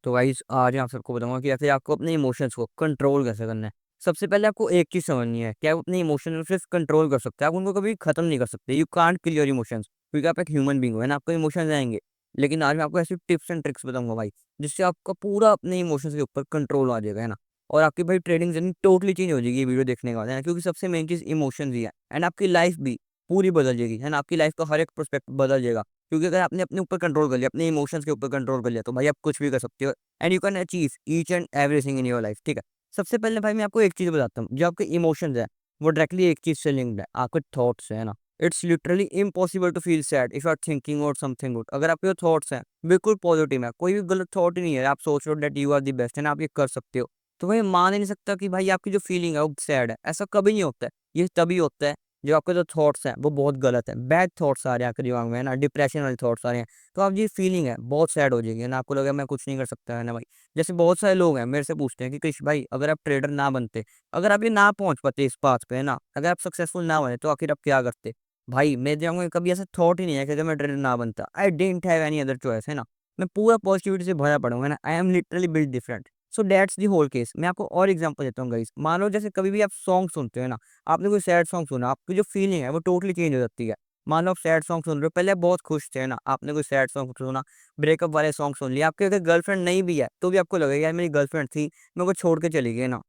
तो गाइस आज मैं आप सबको बताऊंगा कि ऐसे आपको अपने इमोशंस को कंट्रोल कैसे करना है। सबसे पहले आपको एक चीज समझनी है कि आप अपने इमोशन को सिर्फ कंट्रोल कर सकते हैं, आप उनको कभी खत्म नहीं कर सकते। You can't kill your emotions, क्योंकि आप एक ह्यूमन बींग हो, है ना। आपको इमोशंस आएंगे, लेकिन आज मैं आपको ऐसी टिप्स एंड ट्रिक्स बताऊंगा भाई, जिससे आपका पूरा अपने इमोशंस के ऊपर कंट्रोल आ जाएगा, है ना। और आपकी भाई ट्रेडिंग जर्नी टोटली चेंज हो जाएगी ये वीडियो देखने के बाद, है ना। क्योंकि सबसे मेन चीज इमोशंस ही है, एंड आपकी लाइफ भी पूरी बदल जाएगी, है ना। आपकी लाइफ का हर एक प्रोस्पेक्ट बदल जाएगा, क्योंकि अगर आपने अपने ऊपर कंट्रोल कर लिया, अपने इमोशंस के ऊपर कंट्रोल कर लिया, तो भाई आप कुछ भी कर सकते हो, and you can achieve each and everything in your life, ठीक है। सबसे पहले भाई मैं आपको एक चीज बताता हूँ, जो आपके इमोशंस है वो डायरेक्टली एक चीज से लिंक्ड है, आपके थॉट्स है ना। It's literally impossible to feel sad if you are thinking और समथिंग गुड। अगर आपके थॉट्स हैं बिल्कुल पॉजिटिव है, कोई भी गलत थॉट ही नहीं है, आप सोच रहे हो that you are the best, है ना, आप ये कर सकते हो, तो भाई मान ही नहीं सकता कि भाई आपकी जो फीलिंग है वो सैड है। ऐसा कभी नहीं होता है। ये तभी होता है जो आपके जो थॉट्स हैं वो बहुत गलत है, बैड थॉट्स आ रहे हैं आपके दिमाग में, है ना, डिप्रेशन वाले थॉट्स आ रहे हैं, तो आप ये फीलिंग है बहुत सैड हो जाएगी, है ना। आपको लगेगा मैं कुछ नहीं कर सकता, है ना भाई। जैसे बहुत सारे लोग हैं मेरे से पूछते हैं कि कृष भाई अगर आप ट्रेडर ना बनते, अगर आप ये ना पहुंच पाते इस पाथ पे, है ना, अगर आप सक्सेसफुल ना बने, तो आखिर आप क्या करते। भाई मेरे दिमाग में कभी ऐसा थॉट ही नहीं है कि अगर मैं ट्रेडर ना बनता, I didn't have any other choice, है ना। मैं पूरा पॉजिटिविटी से भरा पड़ा हूँ, है ना। I am literally build different. So that's the whole case. मैं आपको और एग्जांपल देता हूँ गाइस। मान लो जैसे कभी भी आप सॉन्ग सुनते हो ना, आपने कोई सैड सॉन्ग सुना, आपकी जो फीलिंग है वो टोटली चेंज हो जाती है। मान लो आप सैड सॉन्ग सुन रहे हो, पहले आप बहुत खुश थे ना, आपने कोई सैड सॉन्ग सुना, ब्रेकअप वाले सॉन्ग सुन लिया, आपके अगर गर्लफ्रेंड नहीं भी है तो भी आपको लगेगा यार मेरी गर्लफ्रेंड थी, मेरे को छोड़ के चली गई ना।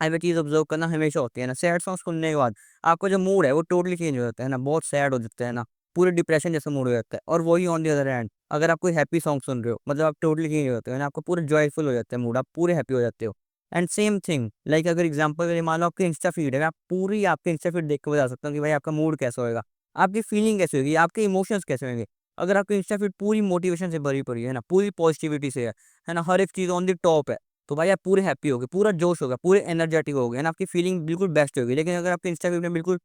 वो चीज़ ऑब्जर्व करना हमेशा होती है ना। सैड सॉन्ग सुनने के बाद आपका जो मूड है वो टोटली चेंज हो जाता है ना, बहुत सैड हो जाता है ना, पूरे डिप्रेशन जैसा मूड हो जाता है। और वही ऑन द अदर हैंड, अगर आप कोई हैप्पी सॉन्ग सुन रहे हो, मतलब आप टोटली चेंज हो जाते हो ना, आपको पूरा जॉयफुल हो जाता है मूड, आप पूरे हैप्पी हो जाते हो। एंड सेम थिंग लाइक अगर एग्जांपल के लिए मान लो आपकी इंस्टा फीड है, मैं आप पूरी आपके इंस्टा फीड देख के बता सकता हूँ कि भाई आपका मूड कैसा होएगा, आपकी फीलिंग कैसी होगी, आपके इमोशंस कैसे होंगे। अगर आपकी इंस्टा फीड पूरी मोटिवेशन से भरी पड़ी है ना, पूरी पॉजिटिविटी से है ना, हर एक चीज़ ऑन द टॉप है, तो भाई आप पूरे हैप्पी होगे, पूरा जोश होगा, पूरे एनर्जेटिक हो गए ना, आपकी फीलिंग बिल्कुल बेस्ट होगी। लेकिन अगर आपके इंस्टाग्राम में बिल्कुल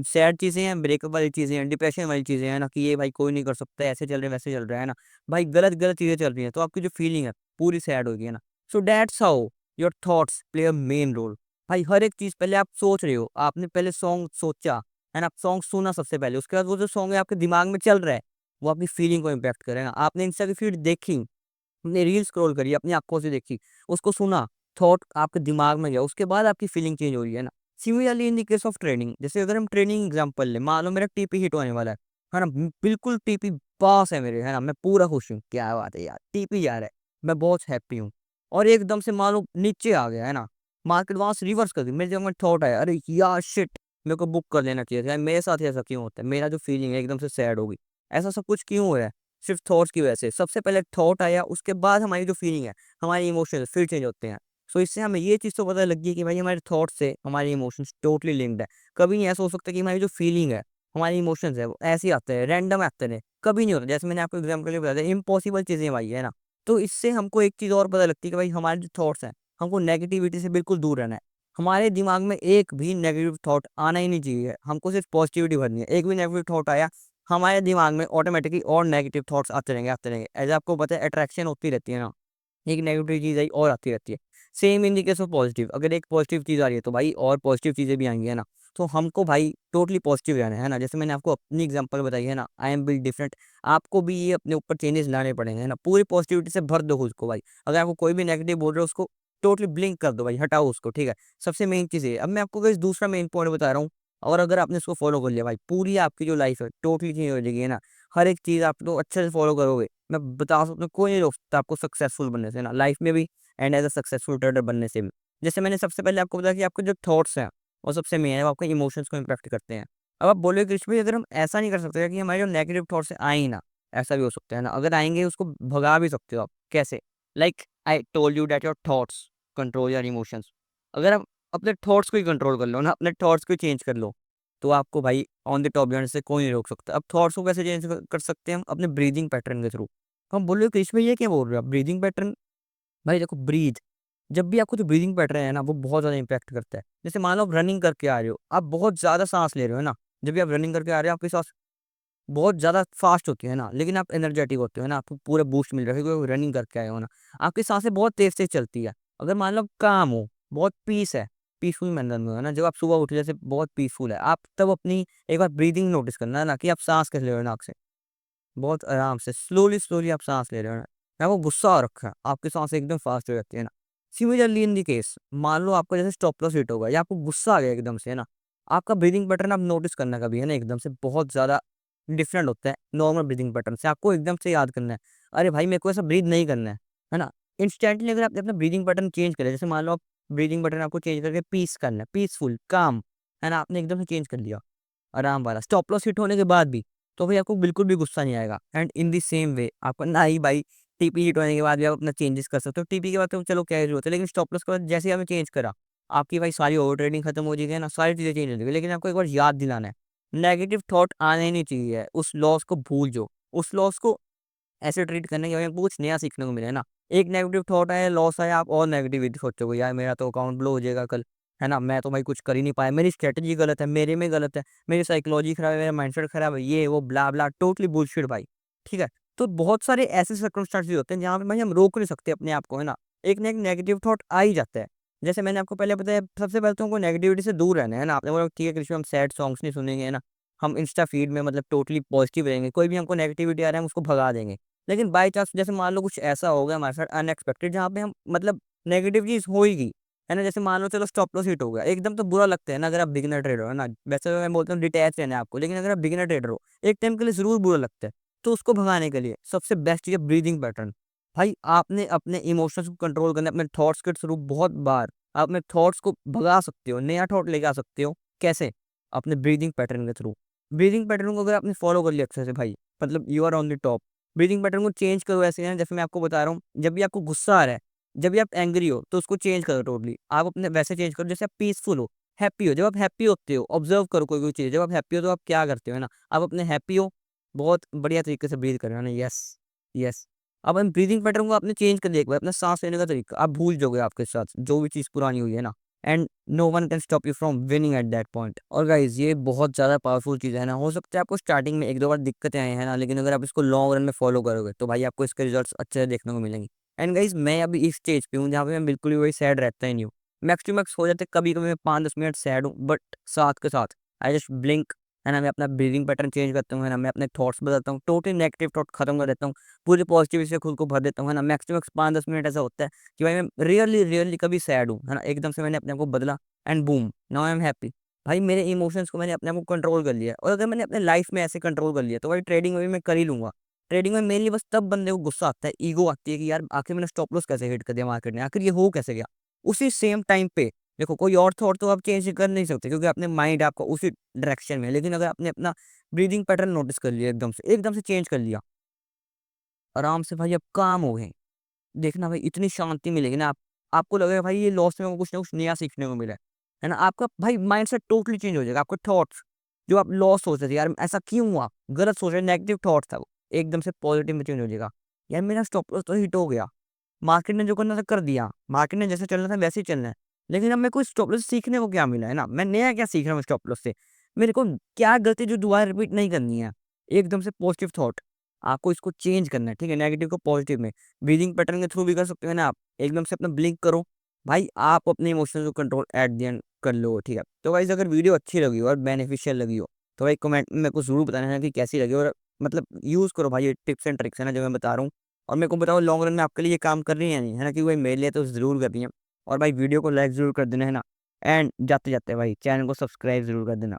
सैड चीज़ें हैं, ब्रेकअप वाली चीज़ें हैं, डिप्रेशन वाली चीज़ें हैं ना, कि ये भाई कोई नहीं कर सकता, ऐसे चल रहे वैसे चल रहा है ना, भाई गलत गलत चीज़ें चल रही हैं, तो आपकी जो फीलिंग है पूरी सैड होगी, है ना। So that's how your thoughts play a main role. भाई हर एक चीज़ पहले आप सोच रहे हो, आपने पहले सॉन्ग सोचा, है ना, सॉन्ग सुना सबसे पहले, उसके बाद वो जो सॉन्ग है आपके दिमाग में चल रहा है, वो आपकी फीलिंग को इम्पैक्ट करेगा। आपने इंस्टा की फीड देखी, आपने रील स्क्रॉल करी, अपनी आँखों से देखी, उसको सुना, थॉट आपके दिमाग में गया, उसके बाद आपकी फीलिंग चेंज हो रही है ना। Similarly in the case of training, जैसे अगर हम ट्रेनिंग एग्जांपल लें, मान लो मेरा टीपी हिट होने वाला है ना, बिल्कुल टीपी पास है मेरे, है ना, मैं पूरा खुश हूँ, क्या बात है यार, टीपी जा रहा है, मैं बहुत हैप्पी हूँ। और एकदम से मान लो नीचे आ गया, है ना, मार्केट वहाँ से रिवर्स कर दी, मेरे दिमाग में थॉट आया, अरे यार शिट, मेरे को बुक कर लेना चाहिए था यार, मेरे साथ ही ऐसा क्यों होता है, मेरा जो फीलिंग है एकदम से सैड हो गई, ऐसा सब कुछ क्यों हो रहा है, सिर्फ थॉट्स की वजह से। सबसे पहले थॉट आया, उसके बाद हमारी जो फीलिंग है, हमारे इमोशंस फिर चेंज होते हैं। सो इससे हमें ये चीज़ तो पता लग गई कि भाई हमारे थॉट्स से हमारे इमोशंस टोटली लिंक्ड है। कभी नहीं ऐसा हो सकता कि हमारी जो फीलिंग है, हमारे इमोशंस है वो ऐसे ही आते हैं, रैंडम आते हैं, कभी नहीं होता। जैसे मैंने आपको एग्जाम्पल के लिए बताया, इम्पॉसिबल चीज़ें भाई, है ना। तो इससे हमको एक चीज़ और पता लगती है कि भाई हमारे जो थॉट्स हैं, हमको नेगेटिविटी से बिल्कुल दूर रहना है। हमारे दिमाग में एक भी नेगेटिव थॉट आना ही नहीं चाहिए, हमको सिर्फ पॉजिटिविटी भरनी है। एक भी नेगेटिव थॉट आया, हमारे दिमाग में ऑटोमेटिकली और नेगेटिव थॉट्स आते रहेंगे, आते रहेंगे। ऐसे आपको पता है अट्रैक्शन होती रहती है ना, एक नेगेटिव चीज़ आई और आती रहती है। Same in the case of positive, अगर एक पॉजिटिव चीज़ आ रही है तो भाई और पॉजिटिव चीज़ें भी आएँगी, है ना। तो हमको भाई टोटली पॉजिटिव रहना है ना। जैसे मैंने आपको अपनी एग्जांपल बताई है ना, आई एम बिल्ड डिफरेंट, आपको भी ये अपने ऊपर चेंजेस लाने पड़ेंगे, है ना। पूरी पॉजिटिविटी से भर दो खुद को भाई। अगर आपको कोई भी नेगेटिव बोल रहे हो उसको टोटली ब्लिंक कर दो भाई, हटाओ उसको, ठीक है। सबसे मेन चीज़ ये है। अब मैं आपको गाइस दूसरा मेन पॉइंट बता रहा हूँ, और अगर आपने इसको फॉलो कर लिया भाई, पूरी आपकी जो लाइफ है टोटली चेंज हो जाएगी, है ना। हर एक चीज़ आप तो अच्छे से फॉलो करोगे, मैं बता सकता हूँ कोई नहीं रोक सकता आपको सक्सेसफुल बनने से ना, लाइफ में भी and as a successful trader बनने से भी। जैसे मैंने सबसे पहले आपको बताया कि आपके जो थॉट्स हैं, वो सबसे मेन है, वो आपके इमोशंस को इम्पैक्ट करते हैं। अब आप बोलोगे कृष्ण भाई अगर हम ऐसा नहीं कर सकते कि हमारे जो नेगेटिव थॉट्स हैं आए ही ना, ऐसा भी हो सकता है ना, अगर आएँगे उसको भगा भी सकते हो आप, कैसे? Like I told you that your thoughts control your emotions. अगर आप अपने थॉट्स को ही कंट्रोल कर लो ना, अपने थॉट्स को ही चेंज कर लो, तो आपको भाई ऑन द टॉप जाने से कोई नहीं रोक सकता। अब थॉट्स को कैसे चेंज कर सकते हैं हम? अपने ब्रीदिंग पैटर्न के थ्रू। हम बोल रहे हो कृष्ण भाई ये क्या बोल रहे हो आप, ब्रीदिंग पैटर्न? भाई देखो ब्रीथ, जब भी आपको जो ब्रीदिंग पैटर्न है ना वो बहुत ज़्यादा इम्पैक्ट करता है। जैसे मान लो आप रनिंग करके आ रहे हो, आप बहुत ज़्यादा सांस ले रहे हो, है ना। जब भी आप रनिंग करके आ रहे हो आपकी सांस बहुत ज़्यादा फास्ट होती है ना, लेकिन आप एनर्जेटिक होते हो ना, आपको पूरा बूस्ट मिल रहा है क्योंकि रनिंग करके आए हो ना। आपकी सांसें बहुत तेज तेज चलती है। अगर मान लो आप काम हो, बहुत पीस है, पीसफुल मैनर में हो ना, जब आप सुबह उठे जैसे बहुत पीसफुल है, आप तब अपनी एक बार ब्रीदिंग नोटिस करना है ना, कि आप सांस कैसे ले रहे हो नाक से, बहुत आराम से स्लोली स्लोली आप सांस ले रहे हो ना। आपको गुस्सा आ रखा है, आपकी सांसें एकदम फास्ट हो जाती है ना। सिमिलरली इन द केस, मान लो आपका जैसे स्टॉप लॉस हिट होगा या आपको गुस्सा आ गया एकदम से, है ना, आपका ब्रीदिंग पैटर्न आप नोटिस करना कभी, है ना, एकदम से बहुत ज़्यादा डिफरेंट होता है नॉर्मल ब्रीदिंग पैटर्न से। आपको एकदम से याद करना है, अरे भाई मेरे को ऐसा ब्रीथ नहीं करना है ना? इंस्टेंटली अगर आपने अपना ब्रीदिंग पैटर्न चेंज करा, जैसे मान लो आप ब्रीदिंग पैटर्न आपको चेंज करके पीस करना है, पीसफुल, काम, है ना? आपने एकदम से चेंज कर लिया, आराम वाला, स्टॉप लॉस हिट होने के बाद भी, तो भाई आपको बिल्कुल भी गुस्सा नहीं आएगा। And in the same way आपको ना ही भाई टीपी हिट होने के बाद भी आप अपना चेंजेस कर सकते हो। टीपी के बाद तो चलो क्या ही जरूरत है, लेकिन स्टॉप लॉस के बाद जैसे ही आपने चेंज करा, आपकी भाई सारी ओवर ट्रेडिंग खत्म हो जाएगी, है ना, सारी चीज़ें चेंज हो जाएगी। लेकिन आपको एक बार याद दिलाना है, नेगेटिव थॉट आने ही नहीं चाहिए, उस लॉस को भूल जाओ, उस लॉस को ऐसे ट्रीट करने के बाद हमको कुछ नया सीखने को मिले, है ना। एक नेगेटिव थॉट आया, लॉस आया, आप और नेगेटिविटी सोचोगे, यार मेरा तो अकाउंट ब्लो हो जाएगा कल, है ना, मैं तो भाई कुछ कर ही नहीं पाया, मेरी स्ट्रेटजी गलत है, मेरे में गलत है, मेरी साइकोलॉजी खराब है, मेरा माइंडसेट खराब है, ये वो ब्ला ब्ला, टोटली बुलशिट भाई। ठीक है, तो बहुत सारे ऐसे सर्कमस्टांसेस होते हैं जहाँ पे भाई हम रोक नहीं सकते अपने आप को, है ना। एक ना एक नेगेटिव थॉट आ ही जाता है। जैसे मैंने आपको पहले बताया, सबसे पहले तो हमको नेगेटिविटी से दूर रहना है ना। आपने बोला ठीक है कृष्ण, हम सैड सॉन्ग्स नहीं सुनेंगे, है ना, हम इंस्टा फीड में मतलब टोटली पॉजिटिव रहेंगे, कोई भी हमको नेगेटिविटी आ रहा है हम उसको भगा देंगे। लेकिन बाय चांस जैसे मान लो कुछ ऐसा हो गया हमारे साथ अनएक्सपेक्टेड, जहाँ पे हम मतलब नेगेटिव चीज़ होएगी, है ना, जैसे मान लो चलो स्टॉप लॉस हिट हो गया, एकदम तो बुरा लगता है ना अगर आप बिगिनर ट्रेडर हो, है ना। वैसे तो मैं बोलता हूँ डिटैच रहना है आपको, लेकिन अगर आप बिगिनर ट्रेडर हो, एक टाइम के लिए ज़रूर बुरा लगता है। तो उसको भगाने के लिए सबसे बेस्ट चीज़ है ब्रीदिंग पैटर्न। भाई आपने अपने इमोशंस को कंट्रोल करना है, अपने थॉट्स के थ्रू बहुत बार आप अपने थॉट्स को भगा सकते हो, नया थॉट लेके आ सकते हो। कैसे? अपने ब्रीदिंग पैटर्न के थ्रू। ब्रीदिंग पैटर्न को अगर आपने फॉलो कर लिया अच्छे से भाई, मतलब you are on the top. Breathing pattern को चेंज करो ऐसे हैं जैसे मैं आपको बता रहा हूँ, जब भी आपको गुस्सा आ रहा है, जब भी आप एंग्री हो तो उसको चेंज करो टोटली। आप अपने वैसे चेंज करो जैसे आप पीसफुल हो, हैप्पी हो। जब आप हैप्पी होते हो, ऑब्जर्व करो कोई-कोई चीज़, जब आप हैप्पी हो तो आप क्या करते हो, है ना? आप अपने हैप्पी हो, बहुत बढ़िया तरीके से ब्रीथ कर रहे हो ना, यस, यस। अब हम ब्रीथिंग पैटर्न को आपने चेंज कर दिया एक बार, अपना साँस लेने का तरीका आप भूल जाओगे आपके साथ, जो भी चीज़ पुरानी हुई है ना। And no one can stop you from winning at that point. और गाइज़ ये बहुत ज़्यादा पावरफुल चीज़ है ना, हो सकता है आपको स्टार्टिंग में 1-2 बार दिक्कतें आई हैं ना, लेकिन अगर आप इसको लॉन्ग रन में फॉलो करोगे तो भाई आपको इसके रिजल्ट्स अच्छे से देखने को मिलेंगे। एंड गाइज़ मैं अभी इस स्टेज पे हूँ जहाँ पे मैं बिल्कुल भी वही सैड रहता ही नहीं हूँ। मैक्स टू मैक्स हो जाते कभी-कभी मैं 5-10 मिनट सैड हूँ, बट साथ के साथ आई जस्ट ब्लिंक, है ना, मैं अपना ब्रीथिंग पैटर्न चेंज करता हूँ, है ना, मैं अपने थॉट्स बदलता हूँ, टोटली नेगेटिव थॉट खत्म कर देता हूँ, पूरी पॉजिटिविटी से खुद को भर देता हूँ, है ना। मैक्स टू मैक्स 5-10 मिनट ऐसा होता है कि भाई मैं रियली कभी सैड हूँ, है ना, एकदम से मैंने अपने आप को बदला and boom now I am happy. भाई मेरे इमोशंस को मैंने अपने आप को कंट्रोल कर लिया है, और अगर मैंने अपने लाइफ में ऐसे कंट्रोल कर लिया तो भाई ट्रेडिंग में भी मैं कर ही लूँगा। ट्रेडिंग में मेरे लिए बस तब बंदे को गुस्सा आता है, ईगो आती है कि यार आखिर मैंने स्टॉप लॉस कैसे हिट कर दिया मार्केट ने, आखिर ये हो कैसे गया? उसी सेम टाइम पे देखो कोई और थॉट तो आप चेंज कर नहीं सकते क्योंकि अपने माइंड आपका उसी डायरेक्शन में है। लेकिन अगर आपने अपना ब्रीथिंग पैटर्न नोटिस कर लिया एकदम से चेंज कर लिया, आराम से भाई आप काम हो गए। देखना भाई इतनी शांति मिलेगी ना, आपको लगेगा भाई ये लॉस में कुछ ना कुछ नया सीखने को मिला है ना? आपका भाई माइंडसेट टोटली चेंज हो जाएगा, आपके थॉट्स जो आप लॉस सोच रहे थे, यार ऐसा क्यों हुआ? गलत सोच रहे नेगेटिव थॉट था वो, एकदम से पॉजिटिव में चेंज हो जाएगा। यार मेरा स्टॉप लॉस तो हिट हो गया, मार्केट ने जो करना था कर दिया, मार्केट ने जैसे चलना था वैसे ही चलना है। लेकिन अब मेरे को स्टॉप लॉस सीखने को क्या मिला, है ना? मैं नया क्या सीख रहा हूँ स्टॉप लॉस से? मेरे को क्या गलती जो दोबारा रिपीट नहीं करनी है। एकदम से पॉजिटिव थॉट, आपको इसको चेंज करना है, ठीक है? नेगेटिव को पॉजिटिव में, ब्रीथिंग पैटर्न के थ्रू भी कर सकते हो ना आप। एकदम से अपना ब्लिंक करो, भाई आप अपने इमोशंस को कंट्रोल एट द एंड कर लो, ठीक है? तो गाइस अगर वीडियो अच्छी लगी हो और बेनिफिशियल लगी हो, तो भाई कमेंट में मेरे को ज़रूर बताना है कि कैसी लगी, और मतलब यूज़ करो भाई ये टिप्स एंड ट्रिक्स है ना जो मैं बता रहा हूँ। और मेरे को बताओ लॉन्ग रन में आपके लिए ये काम कर रही है या नहीं, है ना? क्योंकि भाई मेरे लिए तो ज़रूर कर रही है। और भाई वीडियो को लाइक ज़रूर कर देना, है ना? एंड जाते-जाते भाई चैनल को सब्सक्राइब ज़रूर कर देना।